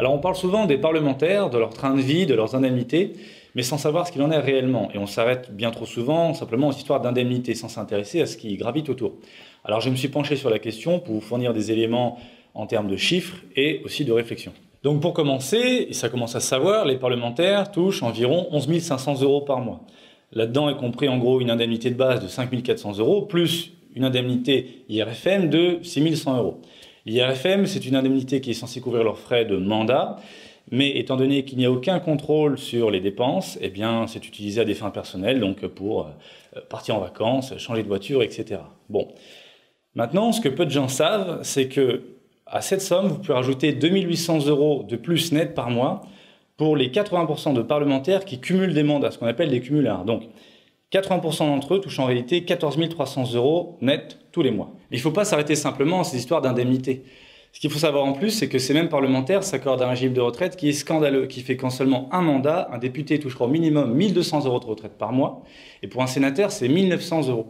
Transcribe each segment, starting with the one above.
Alors on parle souvent des parlementaires, de leur train de vie, de leurs indemnités, mais sans savoir ce qu'il en est réellement. Et on s'arrête bien trop souvent simplement aux histoires d'indemnités, sans s'intéresser à ce qui gravite autour. Alors je me suis penché sur la question pour vous fournir des éléments en termes de chiffres et aussi de réflexion. Donc pour commencer, et ça commence à se savoir, les parlementaires touchent environ 11 500 € par mois. Là-dedans est compris en gros une indemnité de base de 5 400 € plus une indemnité IRFM de 6 100 €. L'IRFM, c'est une indemnité qui est censée couvrir leurs frais de mandat, mais étant donné qu'il n'y a aucun contrôle sur les dépenses, eh bien, c'est utilisé à des fins personnelles, donc pour partir en vacances, changer de voiture, etc. Bon. Maintenant, ce que peu de gens savent, c'est que à cette somme, vous pouvez rajouter 2 800 € de plus net par mois pour les 80% de parlementaires qui cumulent des mandats, ce qu'on appelle des cumulards. Donc, 80% d'entre eux touchent en réalité 14 300 € net tous les mois. Il ne faut pas s'arrêter simplement à ces histoires d'indemnité. Ce qu'il faut savoir en plus, c'est que ces mêmes parlementaires s'accordent un régime de retraite qui est scandaleux, qui fait qu'en seulement un mandat, un député touchera au minimum 1 200 € de retraite par mois, et pour un sénateur, c'est 1 900 €.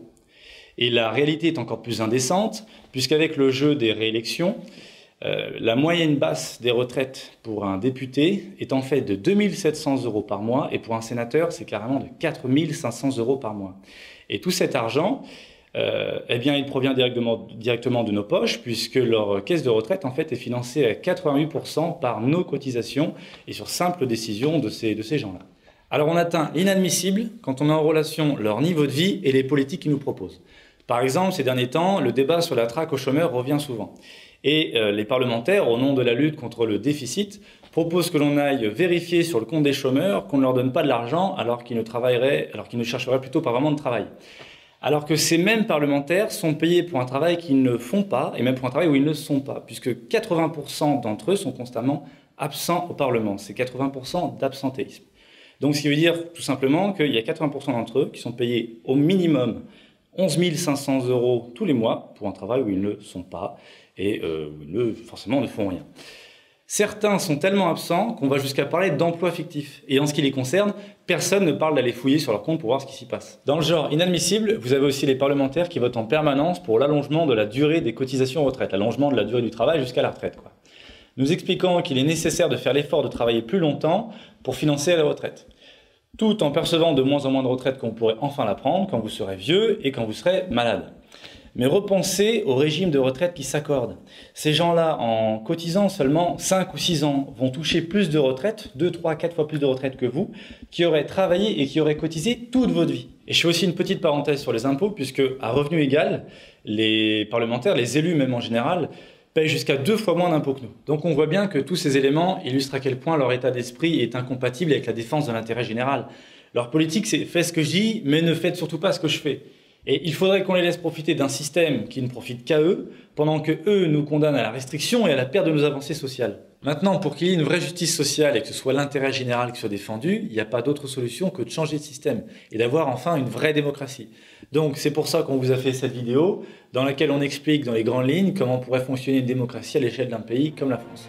Et la réalité est encore plus indécente, puisqu'avec le jeu des réélections, la moyenne basse des retraites pour un député est en fait de 2 700 € par mois, et pour un sénateur, c'est carrément de 4 500 € par mois. Et tout cet argent, eh bien, il provient directement de nos poches, puisque leur caisse de retraite en fait, est financée à 88% par nos cotisations et sur simple décision de ces gens-là. Alors on atteint l'inadmissible quand on met en relation leur niveau de vie et les politiques qu'ils nous proposent. Par exemple, ces derniers temps, le débat sur la traque aux chômeurs revient souvent. Et les parlementaires, au nom de la lutte contre le déficit, proposent que l'on aille vérifier sur le compte des chômeurs qu'on ne leur donne pas de l'argent alors qu'ils ne chercheraient plutôt pas vraiment de travail. Alors que ces mêmes parlementaires sont payés pour un travail qu'ils ne font pas, et même pour un travail où ils ne sont pas, puisque 80% d'entre eux sont constamment absents au Parlement. C'est 80% d'absentéisme. Donc ce qui veut dire tout simplement qu'il y a 80% d'entre eux qui sont payés au minimum 11 500 € tous les mois pour un travail où ils ne sont pas et où ils forcément ne font rien. Certains sont tellement absents qu'on va jusqu'à parler d'emploi fictif. Et en ce qui les concerne, personne ne parle d'aller fouiller sur leur compte pour voir ce qui s'y passe. Dans le genre inadmissible, vous avez aussi les parlementaires qui votent en permanence pour l'allongement de la durée des cotisations retraite, l'allongement de la durée du travail jusqu'à la retraite, quoi. Nous expliquant qu'il est nécessaire de faire l'effort de travailler plus longtemps pour financer la retraite, tout en percevant de moins en moins de retraite quand vous pourrez enfin la prendre, quand vous serez vieux et quand vous serez malade. Mais repensez au régime de retraite qui s'accorde. Ces gens-là, en cotisant seulement 5 ou 6 ans, vont toucher plus de retraite, 2, 3, 4 fois plus de retraite que vous, qui auraient travaillé et qui auraient cotisé toute votre vie. Et je fais aussi une petite parenthèse sur les impôts, puisque à revenu égal, les parlementaires, les élus même en général, payent jusqu'à 2 fois moins d'impôts que nous. Donc on voit bien que tous ces éléments illustrent à quel point leur état d'esprit est incompatible avec la défense de l'intérêt général. Leur politique, c'est « faites ce que je dis, mais ne faites surtout pas ce que je fais ». Et il faudrait qu'on les laisse profiter d'un système qui ne profite qu'à eux, pendant que eux nous condamnent à la restriction et à la perte de nos avancées sociales. Maintenant, pour qu'il y ait une vraie justice sociale et que ce soit l'intérêt général qui soit défendu, il n'y a pas d'autre solution que de changer de système et d'avoir enfin une vraie démocratie. Donc c'est pour ça qu'on vous a fait cette vidéo, dans laquelle on explique dans les grandes lignes comment pourrait fonctionner une démocratie à l'échelle d'un pays comme la France.